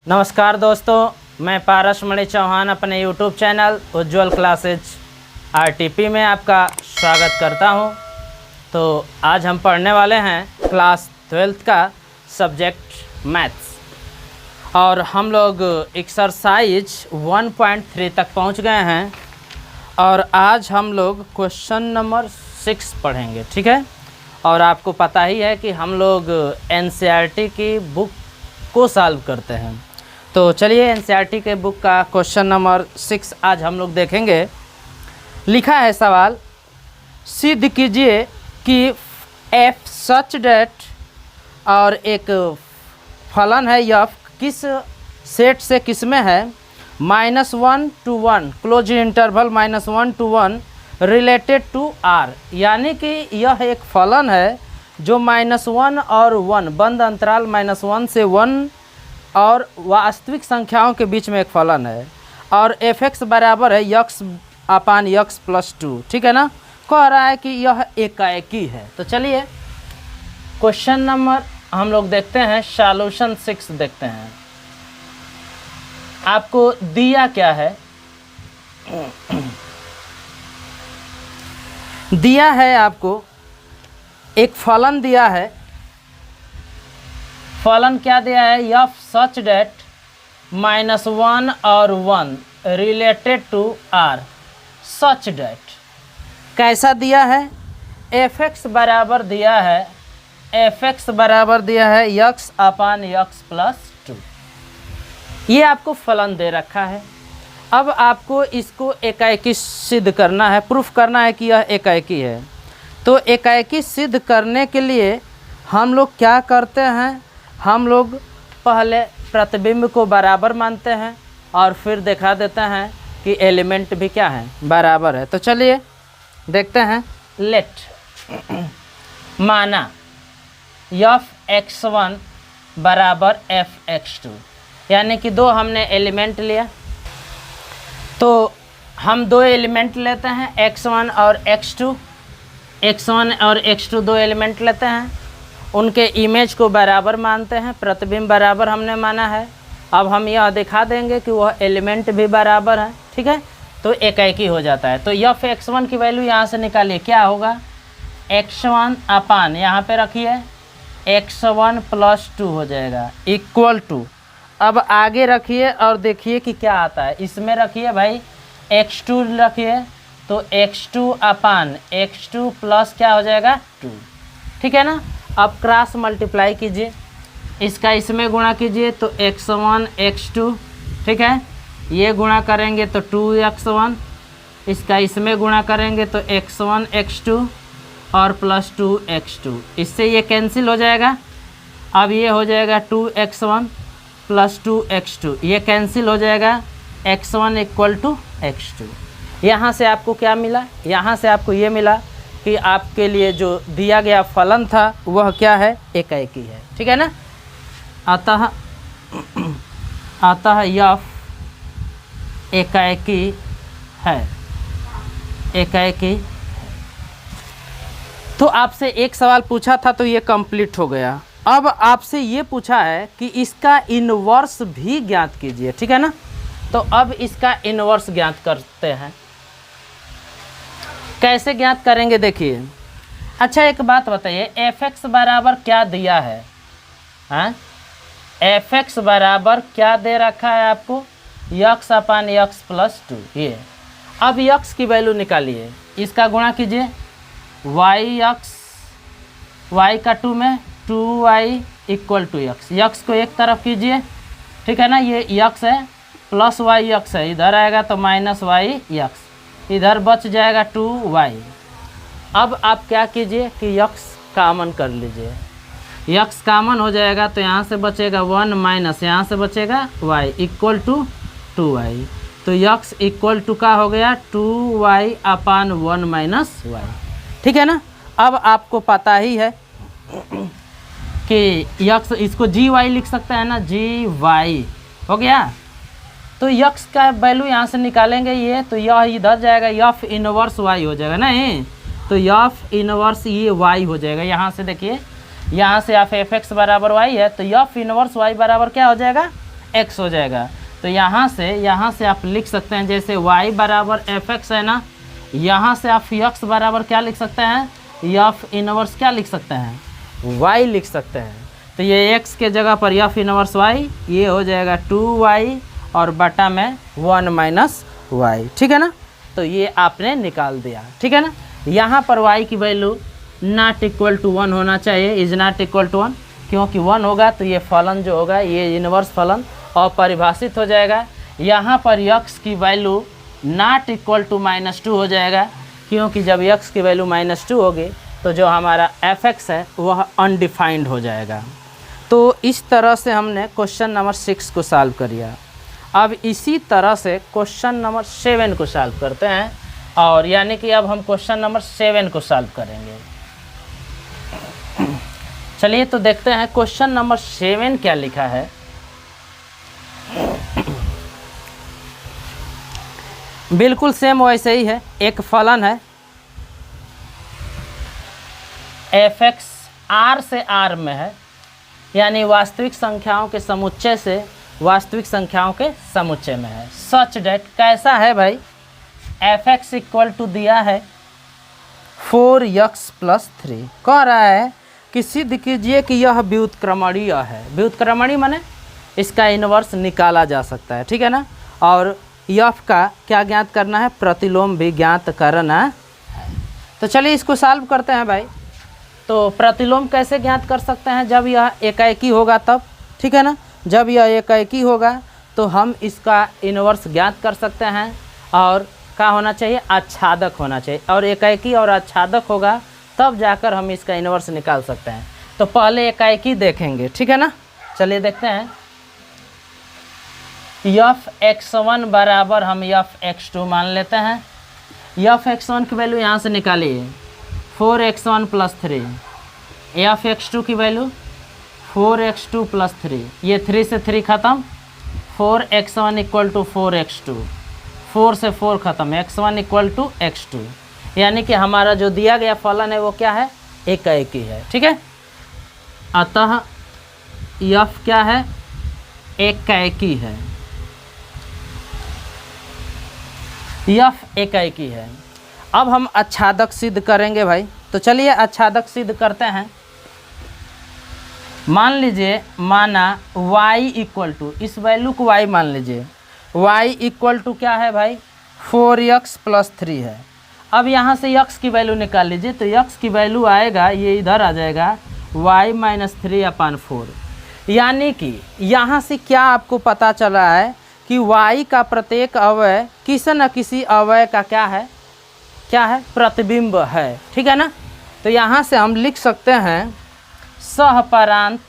नमस्कार दोस्तों, मैं पारस मणि चौहान अपने यूट्यूब चैनल उज्ज्वल क्लासेज आरटीपी में आपका स्वागत करता हूं। तो आज हम पढ़ने वाले हैं क्लास 12th का सब्जेक्ट मैथ्स और हम लोग एक्सरसाइज 1.3 तक पहुंच गए हैं और आज हम लोग क्वेश्चन नंबर 6 पढ़ेंगे, ठीक है। और आपको पता ही है कि हम लोग एनसीईआरटी की बुक को सॉल्व करते हैं। तो चलिए एनसीईआरटी के बुक का क्वेश्चन नंबर 6 आज हम लोग देखेंगे। लिखा है सवाल, सिद्ध कीजिए कि एफ सच डेट और एक फलन है एफ किस सेट से किस में है -1 to 1 close interval -1 to 1 related to R. यानी कि यह एक फलन है जो -1 और 1 बंद अंतराल -1 से 1 और वास्तविक संख्याओं के बीच में एक फलन है और f(x) बराबर है x/x + 2, ठीक है ना। कह रहा है कि यह एकाएकी है। तो चलिए क्वेश्चन नंबर हम लोग देखते हैं, सॉल्यूशन 6 देखते हैं। आपको दिया क्या है, दिया है आपको एक फलन दिया है। फलन क्या दिया है, एफ सच डेट -1 और 1 related to R. Such that कैसा दिया है, f(x) बराबर दिया है, f(x) बराबर दिया है x/x + 2। ये आपको फलन दे रखा है। अब आपको इसको एकाएकी सिद्ध करना है, प्रूफ करना है कि यह एकाएकी है। तो एकाएकी सिद्ध करने के लिए हम लोग क्या करते हैं, हम लोग पहले प्रतिबिंब को बराबर मानते हैं और फिर दिखा देते हैं कि एलिमेंट भी क्या है, बराबर है। तो चलिए देखते हैं। लेट माना f(x1) बराबर f(x2), यानी कि दो हमने एलिमेंट लिया। तो हम दो एलिमेंट लेते हैं, x1 और x2। x1 और x2 दो एलिमेंट लेते हैं, उनके इमेज को बराबर मानते हैं, प्रतिबिंब बराबर हमने माना है। अब हम यह दिखा देंगे कि वह एलिमेंट भी बराबर है, ठीक है। तो एकाएकी हो जाता है। तो f(x1) की वैल्यू यहाँ से निकालिए, क्या होगा, x1 अपान यहाँ पे रखिए x1 + 2 हो जाएगा इक्वल टू। अब आगे रखिए और देखिए कि क्या आता है। इसमें रखिए भाई x2 रखिए, तो x2 अपान x2 प्लस क्या हो जाएगा 2, ठीक है ना। अब क्रॉस मल्टीप्लाई कीजिए, इसका इसमें गुणा कीजिए तो x1 x2, ठीक है। ये गुणा करेंगे तो 2x1, इसका इसमें गुणा करेंगे तो x1 x2 और +2 x2। इससे ये कैंसिल हो जाएगा। अब ये हो जाएगा 2x1 + 2 x2, ये कैंसिल हो जाएगा, x1 = x2। यहाँ से आपको क्या मिला, यहाँ से आपको ये मिला कि आपके लिए जो दिया गया फलन था वह क्या है, एकाएकी है, ठीक है ना। अतः यह एकाएकी है, एकाएकी। तो आपसे एक सवाल पूछा था तो ये कंप्लीट हो गया। अब आपसे ये पूछा है कि इसका इन्वर्स भी ज्ञात कीजिए, ठीक है ना। तो अब इसका इन्वर्स ज्ञात करते हैं। कैसे ज्ञात करेंगे, देखिए। अच्छा एक बात बताइए, f(x) बराबर क्या दिया है, हाँ, f(x) बराबर क्या दे रखा है आपको, x/x + 2। ये अब x की वैल्यू निकालिए, इसका गुणा कीजिए, y का 2 में 2y = x। x को एक तरफ कीजिए, ठीक है ना। ये x है प्लस yx है, इधर आएगा तो -yx, इधर बच जाएगा 2y। अब आप क्या कीजिए कि x कामन कर लीजिए, x कामन हो जाएगा तो यहाँ से बचेगा 1 माइनस यहाँ से बचेगा y = 2y। तो x = का हो गया 2y/1 - y, ठीक है ना। अब आपको पता ही है कि x, इसको gy लिख सकते हैं ना, gy हो गया। तो x का वैल्यू यहाँ से निकालेंगे ये, तो यह इधर जाएगा, f इनवर्स y हो जाएगा नहीं, तो f इनवर्स ये y हो जाएगा। यहाँ से देखिए, यहाँ से f(x) बराबर y है, तो f इनवर्स y बराबर क्या हो जाएगा, x हो जाएगा। तो यहाँ से आप लिख सकते हैं जैसे y बराबर fx है ना, यहाँ से आप x बराबर क्या लिख सकते हैं, f इनवर्स क्या लिख सकते हैं, y लिख सकते हैं। तो ये x के जगह पर f इनवर्स y, ये हो जाएगा 2y और बटा में 1 माइनस y, ठीक है ना। तो ये आपने निकाल दिया, ठीक है ना। यहाँ पर y की वैल्यू नॉट इक्वल टू 1 होना चाहिए, इज नॉट इक्वल टू 1, क्योंकि 1 होगा तो ये फलन जो होगा, ये इनवर्स फलन अपरिभाषित हो जाएगा। यहाँ पर x की वैल्यू नॉट इक्वल टू -2 हो जाएगा, क्योंकि जब x की वैल्यू -2 होगी तो जो हमारा fx है वह अनडिफाइंड हो जाएगा। तो इस तरह से हमने क्वेश्चन नंबर 6 को सॉल्व कर लिया। अब इसी तरह से क्वेश्चन नंबर 7 को सॉल्व करते हैं, और यानी कि अब हम क्वेश्चन नंबर 7 को सॉल्व करेंगे। चलिए तो देखते हैं क्वेश्चन नंबर 7 क्या लिखा है। बिल्कुल सेम वैसे ही है, एक फलन है fx r से r में है, यानी वास्तविक संख्याओं के समुच्चय से वास्तविक संख्याओं के समुच्चय में है। सच डेट कैसा है भाई, fx इक्वल टू दिया है 4x + 3, कह रहा है कि सिद्ध कीजिए कि यह व्युत्क्रमणीय है। व्युत्क्रमणीय माने इसका इनवर्स निकाला जा सकता है, ठीक है ना। और f का क्या ज्ञात करना है, प्रतिलोम भी ज्ञात करना है। तो चलिए इसको सॉल्व करते हैं भाई। तो प्रतिलोम कैसे ज्ञात कर सकते हैं, जब यह एकाएकी होगा तब, ठीक है ना। जब यह एकाएकी होगा तो हम इसका इनवर्स ज्ञात कर सकते हैं, और क्या होना चाहिए, आच्छादक होना चाहिए, और एकाएकी और आच्छादक होगा तब जाकर हम इसका इनवर्स निकाल सकते हैं। तो पहले एकाएकी देखेंगे, ठीक है ना। चलिए देखते हैं। f(x1) बराबर हम f(x2) मान लेते हैं। f(x1) की वैल्यू यहाँ से निकालिए 4x1 + 3, f(x2) की वैल्यू 4x2 + 3, ये 3 से 3 ख़त्म, 4x1 इक्वल टू 4x2, 4 से 4 ख़त्म, x1 इक्वल टू x2, यानी कि हमारा जो दिया गया फलन है वो क्या है, एकाएकी है, ठीक है। अतः f क्या है, एकाएकी है, f एकाएकी है। अब हम आच्छादक सिद्ध करेंगे भाई। तो चलिए आच्छादक सिद्ध करते हैं। मान लीजिए, माना y इक्वल टू, इस वैल्यू को y मान लीजिए, y इक्वल टू क्या है भाई, 4x + 3 है। अब यहाँ से x की वैल्यू निकाल लीजिए, तो x की वैल्यू आएगा, ये इधर आ जाएगा y - 3/4, यानी कि यहाँ से क्या आपको पता चला है कि y का प्रत्येक अवयव किसी न किसी अवयव का क्या है, प्रतिबिंब है, ठीक है ना। तो यहाँ से हम लिख सकते हैं सहपरांत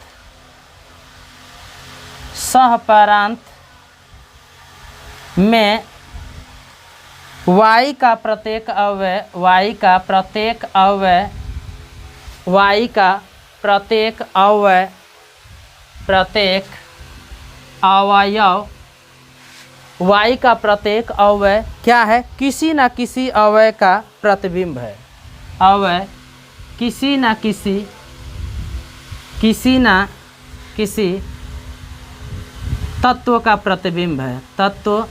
में y का प्रत्येक अवयव क्या है, किसी न किसी अवयव का प्रतिबिंब है। अवयव किसी न किसी तत्व का प्रतिबिंब है, तत्व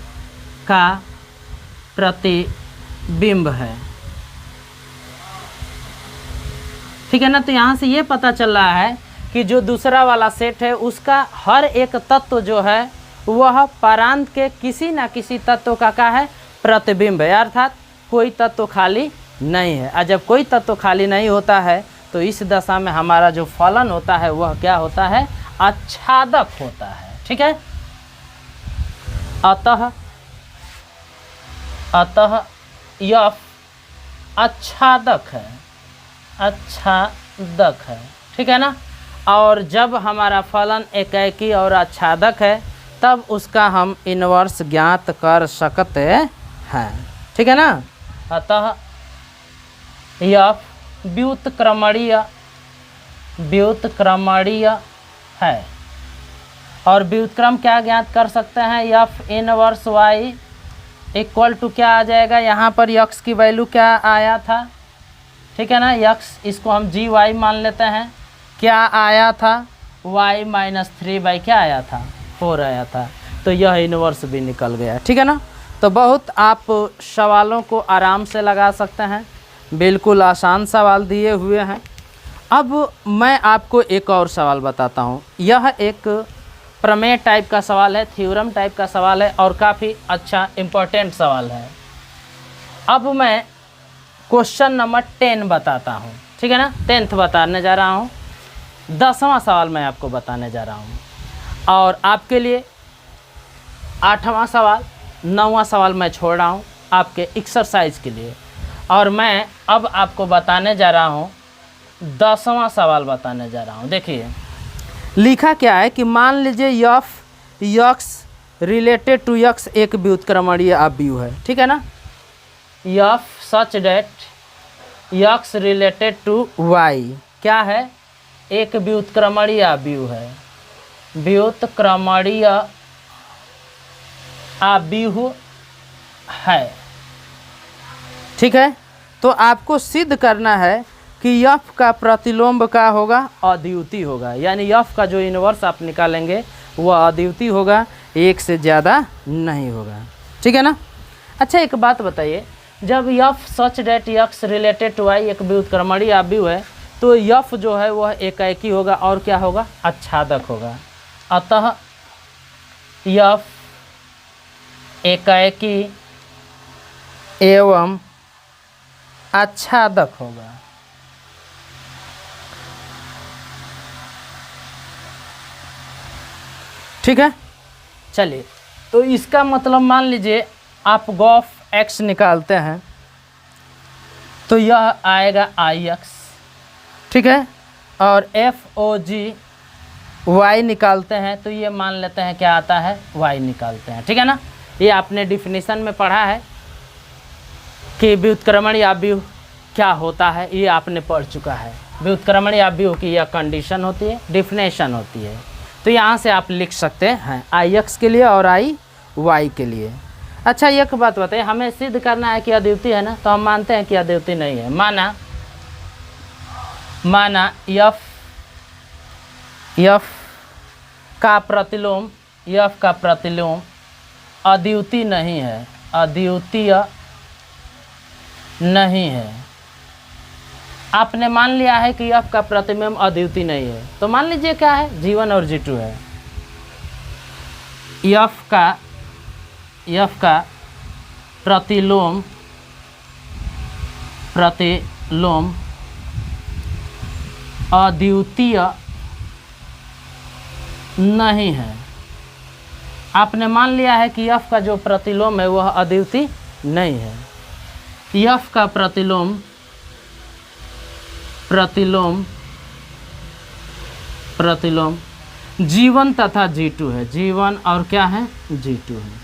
का प्रतिबिंब है, ठीक है ना। तो यहाँ से ये पता चल रहा है कि जो दूसरा वाला सेट है उसका हर एक तत्व जो है वह परांत के किसी न किसी तत्व का क्या है, प्रतिबिंब है, अर्थात कोई तत्व खाली नहीं है। और जब कोई तत्व खाली नहीं होता है तो इस दशा में हमारा जो फलन होता है वह क्या होता है, आच्छादक होता है, ठीक है। अतः f आच्छादक है, ठीक है ना। और जब हमारा फलन एकाएकी और आच्छादक है तब उसका हम इनवर्स ज्ञात कर सकते हैं, ठीक है ना। अतः f व्युत्क्रमणीय है। और व्युत्क्रम क्या ज्ञात कर सकते हैं, f inverse y equal to क्या आ जाएगा, यहाँ पर x की वैल्यू क्या आया था, ठीक है ना। x इसको हम gy मान लेते हैं, क्या आया था, y - 3/क्या आया था, 4 आया था, तो यह इन्वर्स भी निकल गया। ठीक है ना। तो बहुत आप सवालों को आराम से लगा सकते हैं, बिल्कुल आसान सवाल दिए हुए हैं। अब मैं आपको एक और सवाल बताता हूँ। यह एक प्रमेय टाइप का सवाल है, थ्योरम टाइप का सवाल है और काफ़ी अच्छा इम्पोर्टेंट सवाल है। अब मैं क्वेश्चन नंबर 10 बताता हूँ। ठीक है ना, 10th बताने जा रहा हूँ। 10वां सवाल मैं आपको बताने जा रहा हूँ और आपके लिए 8वां सवाल 9वां सवाल मैं छोड़ रहा हूँ आपके एक्सरसाइज के लिए। और मैं अब आपको बताने जा रहा हूँ 10वां सवाल बताने जा रहा हूँ। देखिए लिखा क्या है कि मान लीजिए f x related to x एक व्युत्क्रमणीय अवयव है। ठीक है ना, f such that x related to y क्या है, एक व्युत्क्रमणीय अवयव है, व्युत्क्रमणीय अवयव है। ठीक है, तो आपको सिद्ध करना है कि यफ का प्रतिलोम क्या होगा, अद्वितीय होगा। यानी यफ का जो इन्वर्स आप निकालेंगे वह अद्वितीय होगा, एक से ज़्यादा नहीं होगा। ठीक है ना। अच्छा एक बात बताइए, जब f such that x related to y एक व्युत्क्रमणीय अवयव है तो यफ जो है वह एकाएकी होगा और क्या होगा, आच्छादक होगा। अतः यफ एकाएकी एवं आच्छादक होगा। ठीक है, चलिए तो इसका मतलब मान लीजिए आप गॉफ एक्स निकालते हैं तो यह आएगा आई एक्स। ठीक है, और एफ ओ जी वाई निकालते हैं तो ये मान लेते हैं क्या आता है, वाई निकालते हैं। ठीक है ना, ये आपने डिफिनीशन में पढ़ा है कि व्युत्क्रमणीय अवयव क्या होता है, ये आपने पढ़ चुका है। व्युत्क्रमणीय अवयव की यह कंडीशन होती है, डिफिनेशन होती है। तो यहाँ से आप लिख सकते हैं आई एक्स के लिए और आई वाई के लिए। अच्छा एक बात बताइए, हमें सिद्ध करना है कि अद्वितीय है ना, तो हम मानते हैं कि अद्वितीय नहीं है। माना यफ का प्रतिलोम अद्वितीय नहीं है, अद्वितीय नहीं है। आपने मान लिया है कि यफ का प्रतिबिंब अद्वितीय नहीं है, तो मान लीजिए क्या है, G1 और G2 है। यफ का प्रतिलोम अद्वितीय नहीं है। आपने मान लिया है कि यफ का जो प्रतिलोम है वह अद्वितीय नहीं है। यफ का प्रतिलोम G1 तथा G2 है, G1 और क्या है, G2 है।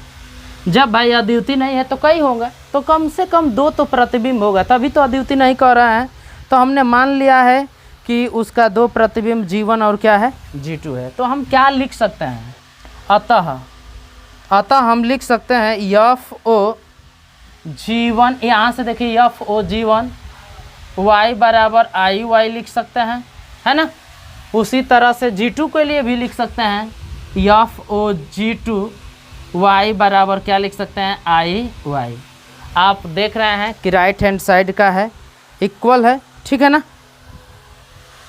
जब भाई अद्वितीय नहीं है तो कई होगा, तो कम से कम 2 तो प्रतिबिंब होगा, तभी तो अद्वितीय नहीं कह रहा है। तो हमने मान लिया है कि उसका 2 प्रतिबिंब G1 और क्या है, G2 है। तो हम क्या लिख सकते हैं, अतः हम लिख सकते हैं यफ ओ G1, यहाँ से देखिए यफ ओ G1 y बराबर आई वाई लिख सकते हैं, है ना। उसी तरह से G2 के लिए भी लिख सकते हैं, यफ ओ G2 y बराबर क्या लिख सकते हैं, आई वाई। आप देख रहे हैं कि राइट हैंड साइड का है, इक्वल है। ठीक है ना,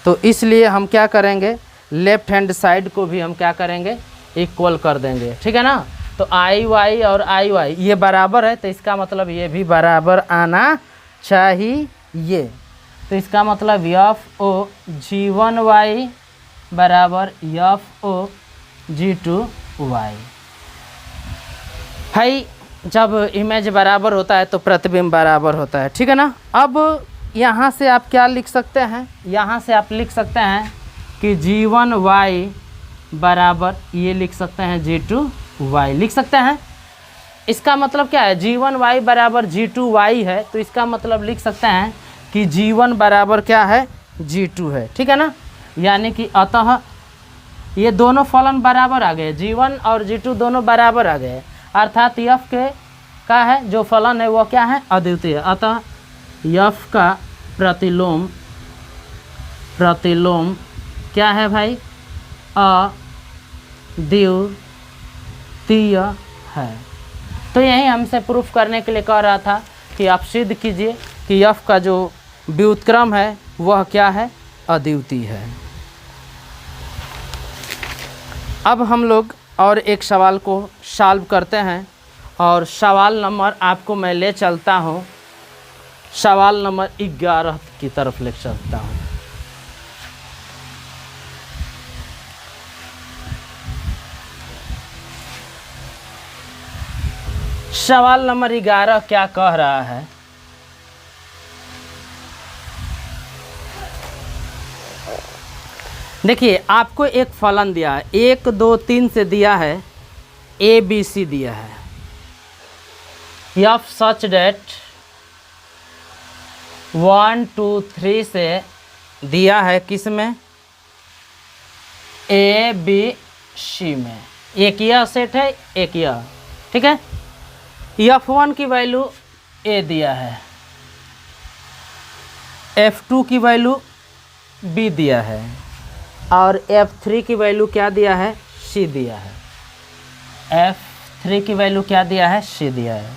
तो इसलिए हम क्या करेंगे, लेफ्ट हैंड साइड को भी हम क्या करेंगे, इक्वल कर देंगे। ठीक है ना, तो आई वाई और आई वाई ये बराबर है, तो इसका मतलब ये भी बराबर आना चाहिए। तो इसका मतलब यफ ओ G1 वाई बराबर यफ ओ G2 वाई। भाई जब इमेज बराबर होता है तो प्रतिबिंब बराबर होता है। ठीक है ना। अब यहाँ से आप क्या लिख सकते हैं, यहाँ से आप लिख सकते हैं कि G1 वाई बराबर ये लिख सकते हैं G2 वाई लिख सकते हैं। इसका मतलब क्या है, G1 वाई बराबर G2 वाई है, तो इसका मतलब लिख सकते हैं कि G1 बराबर क्या है, G2 है। ठीक है ना, यानी कि अतः ये दोनों फलन बराबर आ गए, G1 और G2 दोनों बराबर आ गए, अर्थात यफ के का है जो फलन है वो क्या है, अद्वितीय। अतः यफ का प्रतिलोम क्या है भाई, अद्वितीय अद्वितीय है। तो यही हमसे प्रूफ करने के लिए कह रहा था कि आप सिद्ध कीजिए कि यफ का जो व्युत्क्रम है वह क्या है, अद्वितीय है। अब हम लोग और एक सवाल को सॉल्व करते हैं और सवाल नंबर आपको मैं ले चलता हूँ, सवाल नंबर 11 की तरफ ले चलता हूँ। सवाल नंबर 11 क्या कह रहा है, देखिए आपको एक फलन दिया है, 1 2 3 से दिया है, ए बी सी दिया है, एफ सच डेट 1 2 3 से दिया है, किस में, ए बी सी में, एक यह सेट है एक यह, ठीक है। F1 की वैल्यू ए दिया है, F2 की वैल्यू बी दिया है और F3 की वैल्यू क्या दिया है, सी दिया है। F3 की वैल्यू क्या दिया है, सी दिया है।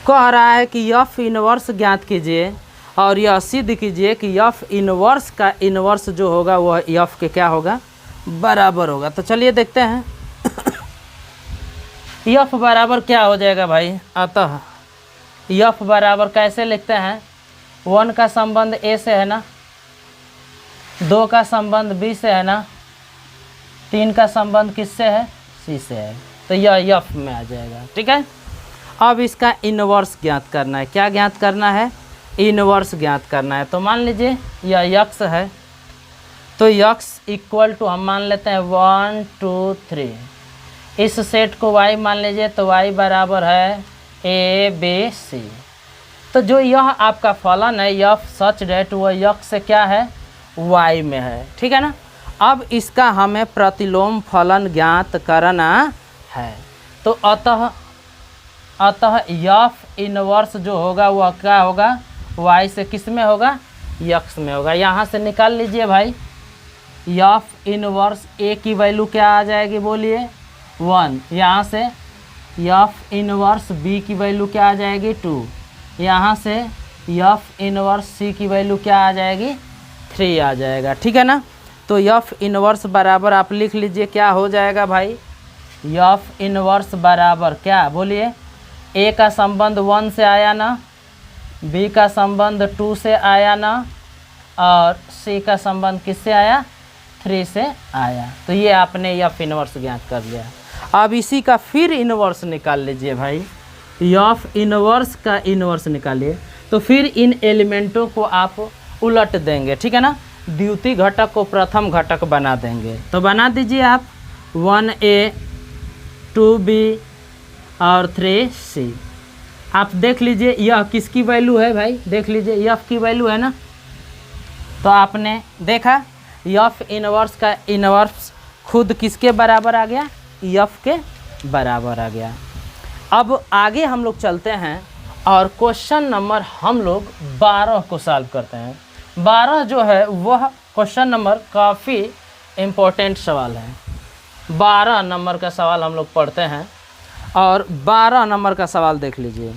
कह रहा है कि F इनवर्स ज्ञात कीजिए और यह सिद्ध कीजिए कि F इनवर्स का इनवर्स जो होगा वह F के क्या होगा, बराबर होगा। तो चलिए देखते हैं F बराबर क्या हो जाएगा भाई। अतः F बराबर कैसे लिखते हैं, 1 का संबंध ए से है ना, 2 का संबंध बी से है ना, 3 का संबंध किससे है, सी से है, तो यह F में आ जाएगा, ठीक है। अब इसका इनवर्स ज्ञात करना है, क्या ज्ञात करना है, इनवर्स ज्ञात करना है। तो मान लीजिए यह x है, तो x इक्वल टू हम मान लेते हैं 1 2 3, इस सेट को y मान लीजिए, तो y बराबर है ए बी सी। तो जो यह आपका फलन है F सच डेट वह x से क्या है, y में है, ठीक है ना। अब इसका हमें प्रतिलोम फलन ज्ञात करना है। तो अतः F इनवर्स जो होगा वह क्या होगा, y से किस में होगा, x में होगा। यहाँ से निकाल लीजिए भाई, F इनवर्स a की वैल्यू क्या आ जाएगी, बोलिए 1, यहाँ से F इनवर्स b की वैल्यू क्या आ जाएगी 2, यहाँ से F इनवर्स c की वैल्यू क्या आ जाएगी 3 आ जाएगा, ठीक है ना। तो F इनवर्स बराबर आप लिख लीजिए क्या हो जाएगा भाई, F इनवर्स बराबर क्या, बोलिए, a का संबंध 1 से आया ना, b का संबंध 2 से आया ना, और c का संबंध किससे आया, 3 से आया। तो ये आपने F इनवर्स ज्ञात कर लिया। अब इसी का फिर इनवर्स निकाल लीजिए भाई, F इनवर्स का इनवर्स निकालिए। तो फिर इन एलिमेंटों को आप उलट देंगे, ठीक है ना, द्वितीय घटक को प्रथम घटक बना देंगे। तो बना दीजिए आप 1a 2b और 3c। आप देख लीजिए यह किसकी वैल्यू है भाई, देख लीजिए F की वैल्यू है ना। तो आपने देखा F इनवर्स का इनवर्स खुद किसके बराबर आ गया, F के बराबर आ गया। अब आगे हम लोग चलते हैं और क्वेश्चन नंबर हम लोग 12 को सॉल्व करते हैं। 12 जो है वह क्वेश्चन नंबर काफ़ी इम्पोर्टेंट सवाल है। 12 नंबर का सवाल हम लोग पढ़ते हैं और 12 नंबर का सवाल देख लीजिए।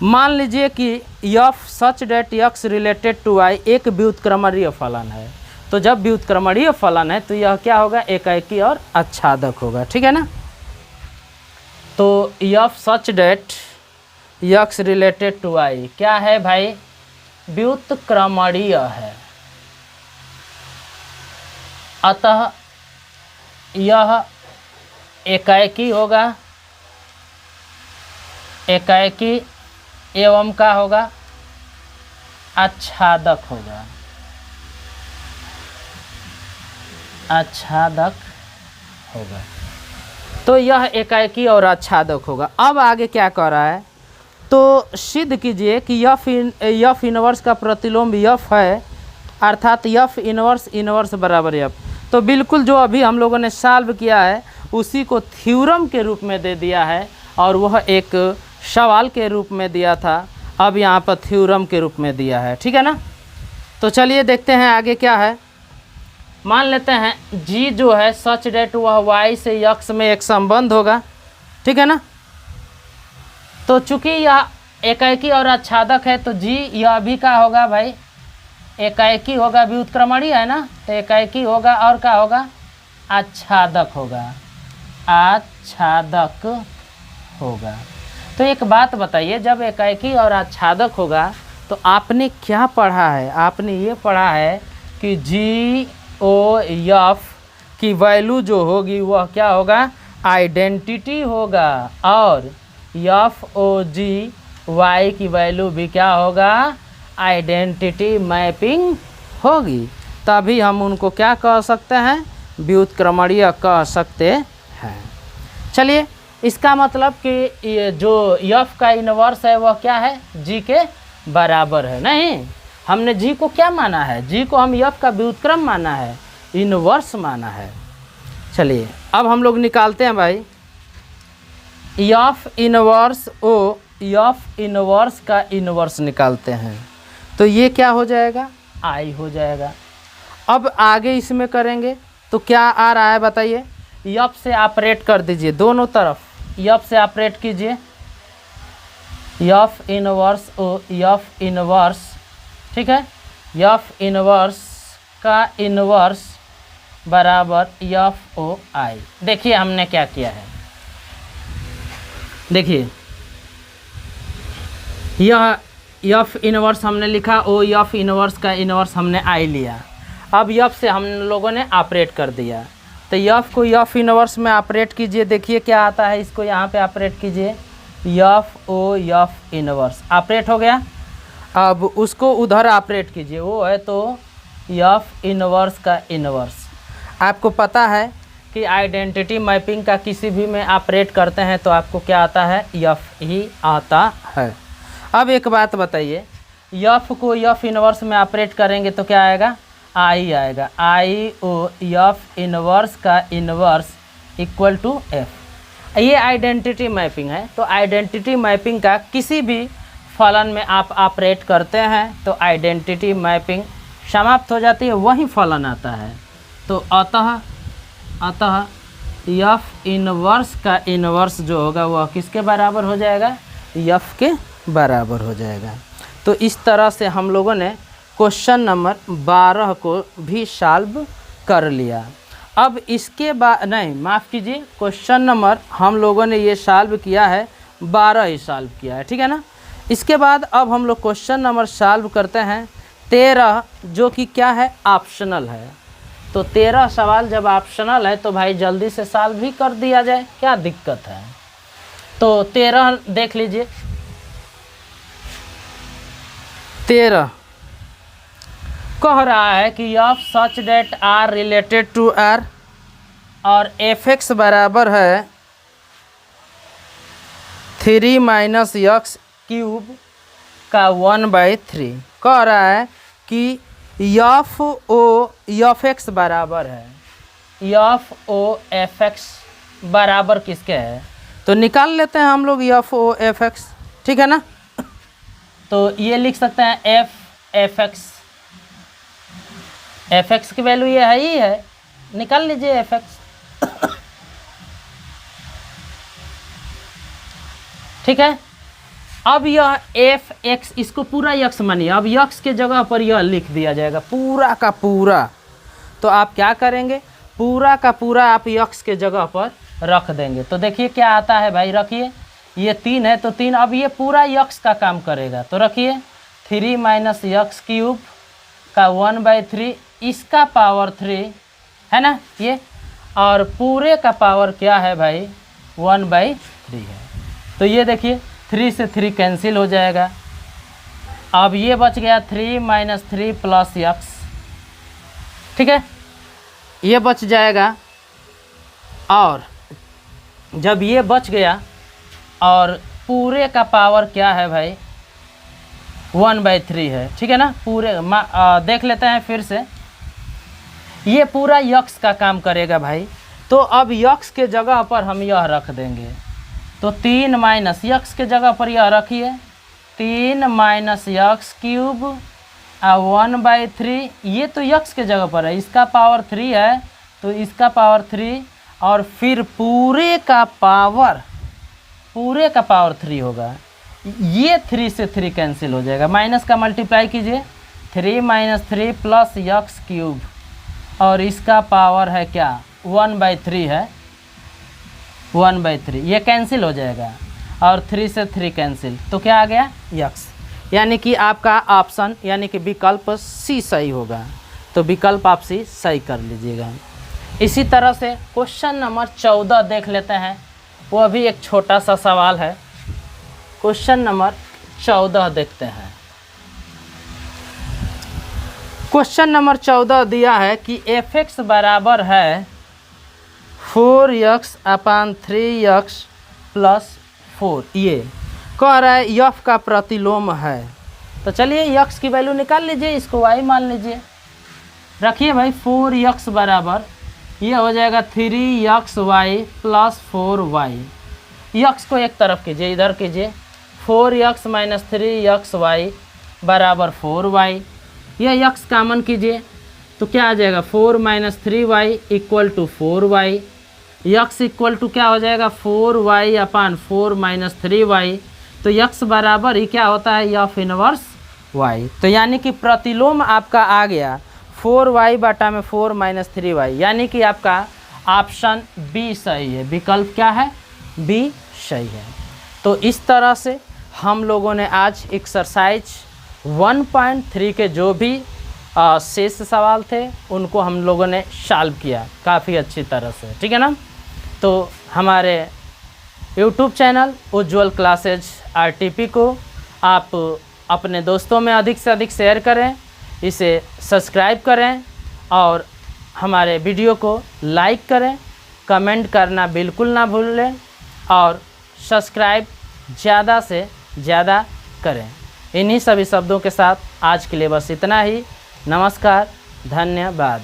मान लीजिए कि F such that x related to y एक व्युत्क्रमणीय फलन है। तो जब व्युत्क्रमणीय फलन है तो यह क्या होगा, एकाएकी और आच्छादक होगा, ठीक है ना। तो F such that x related to y क्या है भाई, व्युत्क्रमणीय है। अतः यह एकाएकी होगा, एकाएकी एवं का होगा, आच्छादक होगा, आच्छादक होगा। तो यह एकाएकी और आच्छादक होगा। अब आगे क्या कह रहा है, तो सिद्ध कीजिए कि F इनवर्स का प्रतिलोम F है, अर्थात F इनवर्स इनवर्स बराबर F। तो बिल्कुल जो अभी हम लोगों ने सॉल्व किया है उसी को थ्योरम के रूप में दे दिया है और वह एक सवाल के रूप में दिया था, अब यहाँ पर थ्योरम के रूप में दिया है, ठीक है ना। तो चलिए देखते हैं आगे क्या है। मान लेते हैं G जो है सच डेट वह y से x में एक संबंध होगा, ठीक है ना। तो चूंकि यह एकाएकी और आच्छादक है तो जी यह भी क्या होगा भाई, एकाएकी होगा, व्युत्क्रमणीय है ना, तो एकाएकी होगा और क्या होगा, आच्छादक होगा, आच्छादक होगा। तो एक बात बताइए, जब एकाएकी और आच्छादक होगा तो आपने क्या पढ़ा है, आपने ये पढ़ा है कि जी ओ एफ की वैल्यू जो होगी वह क्या होगा, आइडेंटिटी होगा, और एफ ओ जी वाई की वैल्यू भी क्या होगा, आइडेंटिटी मैपिंग होगी। तभी हम उनको क्या कह सकते हैं, व्युत्क्रमणीय कह सकते हैं। चलिए, इसका मतलब कि ये जो एफ का इनवर्स है वह क्या है, जी के बराबर है। नहीं, हमने जी को क्या माना है, जी को हम एफ का व्युत्क्रम माना है, इनवर्स माना है। चलिए अब हम लोग निकालते हैं भाई एफ इनवर्स ओ, एफ इनवर्स का इनवर्स निकालते हैं तो ये क्या हो जाएगा, आई हो जाएगा। अब आगे इसमें करेंगे तो क्या आ रहा है बताइए, एफ से ऑपरेट कर दीजिए, दोनों तरफ एफ से ऑपरेट कीजिए, एफ इनवर्स ओ, एफ इनवर्स, ठीक है, एफ इनवर्स का इनवर्स बराबर एफ ओ आई। देखिए हमने क्या किया है, देखिए यह एफ इनवर्स हमने लिखा, ओ एफ इनवर्स का इनवर्स हमने आई लिया। अब एफ से हम लोगों ने ऑपरेट कर दिया, तो एफ को एफ इनवर्स में ऑपरेट कीजिए, देखिए क्या आता है, इसको यहाँ पे ऑपरेट कीजिए, f o f inverse operate हो गया। अब उसको उधर ऑपरेट कीजिए, वो है तो एफ इनवर्स का इनवर्स। आपको पता है कि आइडेंटिटी मैपिंग का किसी भी में ऑपरेट करते हैं तो आपको क्या आता है, एफ ही आता है। अब एक बात बताइए, एफ को एफ इनवर्स में ऑपरेट करेंगे तो क्या आएगा, आई आएगा, आई ओ एफ इनवर्स का इनवर्स इक्वल टू एफ। ये आइडेंटिटी मैपिंग है, तो आइडेंटिटी मैपिंग का किसी भी फलन में आप ऑपरेट करते हैं तो आइडेंटिटी मैपिंग समाप्त हो जाती है, वही फलन आता है। तो अतः एफ इनवर्स का इनवर्स जो होगा वह किसके बराबर हो जाएगा, एफ के बराबर हो जाएगा। तो इस तरह से हम लोगों ने क्वेश्चन नंबर 12 को भी सॉल्व कर लिया। अब इसके बाद नहीं, माफ़ कीजिए, क्वेश्चन नंबर हम लोगों ने ये सॉल्व किया है, 12 ही सॉल्व किया है, ठीक है ना। इसके बाद अब हम लोग क्वेश्चन नंबर सॉल्व करते हैं 13, जो कि क्या है, ऑप्शनल है। तो 13 सवाल जब ऑप्शनल है तो भाई जल्दी से सॉल्व भी कर दिया जाए, क्या दिक्कत है। तो 13 देख लीजिए, 13 कह रहा है कि f such that R related to R और एफ एक्स बराबर है 3 माइनस एक्स क्यूब का 1/3। कह रहा है कि एफ ओ एफ एक्स बराबर है, एफ ओ एफ एक्स बराबर किसके है, तो निकाल लेते हैं हम लोग एफ ओ एफ एक्स, ठीक है ना। तो ये लिख सकते हैं एफ एक्स की वैल्यू ये है ही है, निकाल लीजिए एफ एक्स, ठीक है। अब यह एफ एक्स, इसको पूरा यक्स मानिए, अब यक्स के जगह पर यह लिख दिया जाएगा पूरा का पूरा। तो आप क्या करेंगे, पूरा का पूरा आप यक्स के जगह पर रख देंगे। तो देखिए क्या आता है भाई, रखिए, ये 3 है तो 3, अब ये पूरा यक्स का काम करेगा, तो रखिए 3 माइनस यक्स क्यूब का 1/3, इसका पावर 3 है ना ये, और पूरे का पावर क्या है भाई, 1/3 है। तो ये देखिए 3 से 3 कैंसिल हो जाएगा। अब ये बच गया 3 माइनस 3 प्लस एक्स, ठीक है, ये बच जाएगा। और जब ये बच गया और पूरे का पावर क्या है भाई, 1/3 है, ठीक है ना। पूरे देख लेते हैं फिर से, ये पूरा यक्स का काम करेगा भाई। तो अब यक्स के जगह पर हम यह रख देंगे, तो 3 माइनस यक्स के जगह पर यह रखिए 3 माइनस यक्स क्यूब 1/3, ये तो यक्स के जगह पर है, इसका पावर 3 है तो इसका पावर 3, और फिर पूरे का पावर पूरे का पावर 3 होगा। ये 3 से 3 कैंसिल हो जाएगा, माइनस का मल्टीप्लाई कीजिए 3 - 3 प्लस यक्स क्यूब, और इसका पावर है क्या 1/3 है, 1/3 ये कैंसिल हो जाएगा, और 3 से 3 कैंसिल, तो क्या आ गया यक्स। यानी कि आपका ऑप्शन यानी कि विकल्प सी सही होगा। तो विकल्प आप सी सही कर लीजिएगा। इसी तरह से क्वेश्चन नंबर 14 देख लेते हैं, वो भी एक छोटा सा सवाल है। क्वेश्चन नंबर 14 देखते हैं। क्वेश्चन नंबर 14 दिया है कि f(x) बराबर है 4x अपान 3x प्लस 4। ये कह रहा है f का प्रतिलोम है। तो चलिए x की वैल्यू निकाल लीजिए, इसको y मान लीजिए। रखिए भाई 4x बराबर ये हो जाएगा 3xy प्लस 4y। x को एक तरफ कीजिए, इधर कीजिए, 4x माइनस 3xy बराबर 4y। यह x कामन कीजिए तो क्या आ जाएगा 4 - 3y equal to 4y। x equal to क्या हो जाएगा 4y अपान 4 - 3y। तो x बराबर ही क्या होता है f इनवर्स y। तो यानी कि प्रतिलोम आपका आ गया 4y बटा में 4 - 3y, यानी कि आपका ऑप्शन बी सही है। विकल्प क्या है बी सही है। तो इस तरह से हम लोगों ने आज एक्सरसाइज 1.3 के जो भी शेष सवाल थे उनको हम लोगों ने सॉल्व किया काफ़ी अच्छी तरह से, ठीक है ना। तो हमारे YouTube चैनल उज्ज्वल क्लासेज RTP को आप अपने दोस्तों में अधिक से अधिक शेयर करें, इसे सब्सक्राइब करें और हमारे वीडियो को लाइक करें, कमेंट करना बिल्कुल ना भूलें और सब्सक्राइब ज़्यादा से ज़्यादा करें। इन्हीं सभी शब्दों के साथ आज के लिए बस इतना ही। नमस्कार, धन्यवाद।